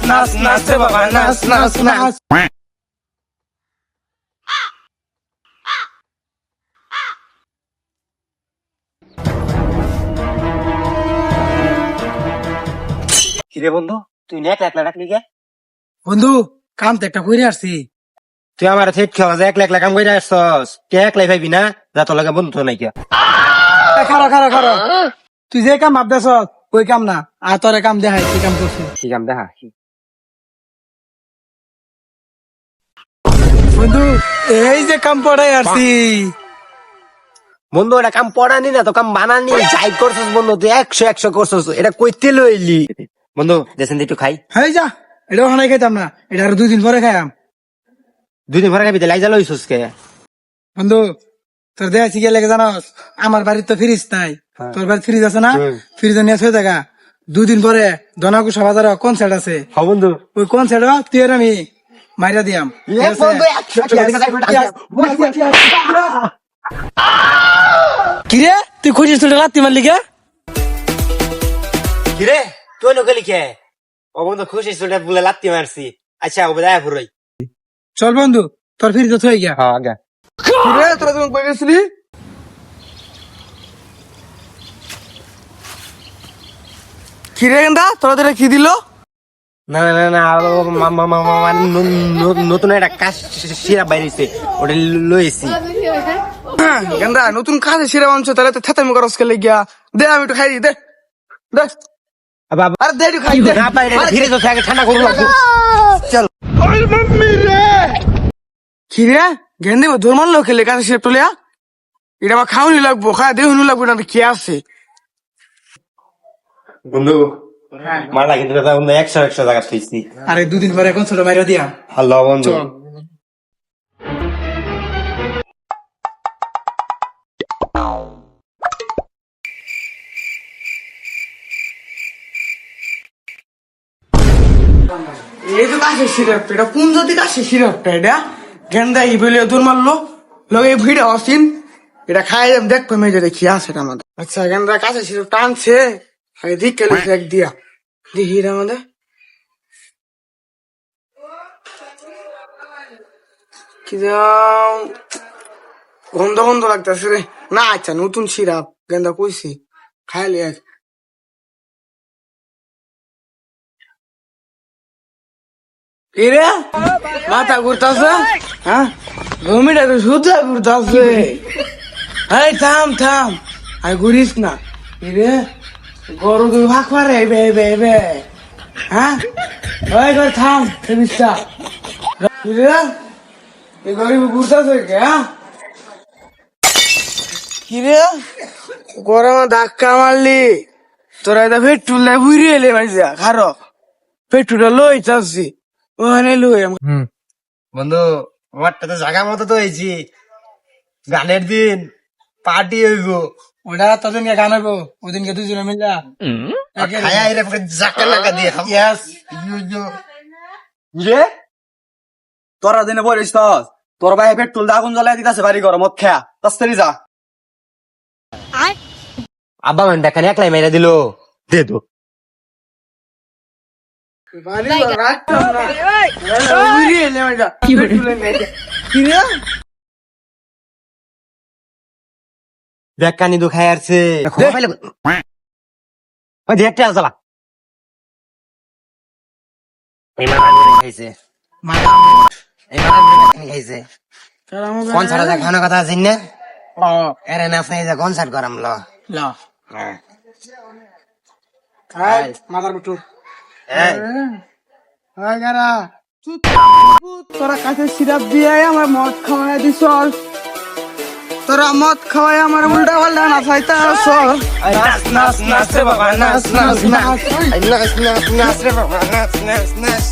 নাচ নাচ রে বাবা, নাচ নাচ নাচ। কিরে বন্ধু, তুই না একলা একলা ডাকলি কে? বন্ধু কাম তো একটা করে আসছি। তুই আমার থেট খেলা যে একলা একলা কাম করে আসছস, কে একলাই ভাবি না যা তোর লাগে বন্ধু নাই কে? খারো খারো খারো, তুই যে কাম ভাবতেছ ওই কাম না, আর তোর কাম দেখাই কি কাম করছি। কি কাম দেখা? বন্ধু এই যে কাম পড়াই আসছি। বন্ধু এটা কাম পড়ানি না তো কাম বানানি, যাই করছস বন্ধু তুই 100 করছস, এটা কইতে লইলি। বন্ধু দেশেন একটু খাই। হয়ে যা, এটাও হানাই খাইতাম না, এটা আর 2 দিন পরে খাইয়াম। 2 দিন পরে খাবি তো লাইজা লইছস কে? বন্ধু তোর দেয়া শিখে লেগে জানোস, আমার বাড়ির তো ফ্রিজ নাই, তোর বাড়ির ফ্রিজ আছে না? ফ্রিজে নিয়ে ছয় জায়গা 2 দিন পরে ধনাকুশা বাজারে কনসার্ট আছে। হ্যাঁ বন্ধু, ওই কনসার্ট তুই আর আমি মাইরা দিয়াম। কিরে তুই খুঁজিস তুই রাত্রি মারলি কে? কিরে তুই নগলি কে? ও বন্ধু খুশি সুলে বলে লাত্তি মারছি। আচ্ছা ও বেদা পুরোই। চল বন্ধু তোর ফ্রিজ তো হয়ে গিয়া। হ্যাঁ আগে কিরে তোরা তুমি কই গেছিলি? কিরে গেন্দা তোরা তোরা কি দিল? না না না নতুন একটা কাজ সিরাপ বাইরেছে, ওটা লইছি। গেন্দা নতুন কাজে সিরাপ আনছো, তাহলে তো থেতামি করস কে লাগিয়া। দে আমি একটু খাই দিই, দে দে। আরে দে একটু খাই দে। না বাইরে ধীরে তো থাকে, ঠান্ডা করবো লাগবে। চল। কিরে গেন্দে তোর মানলো খেলে কাজে সিরাপ তুলিয়া? এটা আমার খাওয়ানি লাগবো, খাওয়া দেহুনি লাগবো না, কি আছে? বন্ধু মারলা কিন্তু 100 জায়গা থইছি। আরে 2 দিন পরে এখন ছোট মাইরা দিয়া। হ্যালো বন্ধু, চল। এই তো কাশি সিরাপ, এটা কোন জাতি কাশি সিরাপটা? এটা গেন্দা ই বলে দূর মারলো লগে ভিড়ে অসিন, এটা খাই দেখবো মেজে কি আছে এটা আমাদের। আচ্ছা গেন্দা কাশি সিরাপ টানছে, আগে দিক কেলে এক দিয়া দেখি এটা আমাদের। কি গন্ধ গন্ধ লাগতেছে রে। না আচ্ছা নতুন সিরাপ গেন্দা কইছি খাইলে এক। এরে মাথা ঘুরতাছে, হ্যাঁ ভূমিটা তো সুতা ঘুরতাছে। এই থাম থাম, আর ঘুরিস না। এরে গরু তুই ভাগ পারে বে বে বে, হ্যাঁ ওই ঘর থাম ফেমিসটা। এরে এই গরিব ঘুরতাছে কে? হ্যাঁ কিরে গরমে ধাক্কা মারলি, তোরা এটা পেট্রোল দেয় বুড়ি এলে মাইজা খারো পেট্রোলটা লই চাচ্ছি ওখানে লই। বন্ধু আমারটা তো জায়গা মতো তো হয়েছি, গানের দিন পার্টি হইব। ওটা তোদিনকে গান হইব, ওদিনকে 2 জনে মিলা খায়া এরে জাকা লাগা দিয়ে খাবো। ইয়াস বুঝে তোরা দিনে বলিস তোর ভাই পেট্রোল আগুন জ্বালাই দিতেছে বাড়ি ঘর মদ খেয়া তাড়াতাড়ি যা। আব্বা মানে দেখানি একলাই মেরে দিল, দে তো দেখানি তো খাই আসছে। দেখতে আসলা খাইছে, খাইছে কনসার্ট দেখানোর কথা আছে না? এরে না কনসার্ট করাম ল মাথার বুটুর এই তোরা কাছে সিরাপ দিয়ে আমার মদ খাওয়াই দিস, তোরা মদ খাওয়াই আমার উল্টা পাল্টা না খাইতা নাচ নাচ নাচ রে বাবা, নাচ নাচ নাচ নাচ রে বাবা, নাচ নাচ নাচ।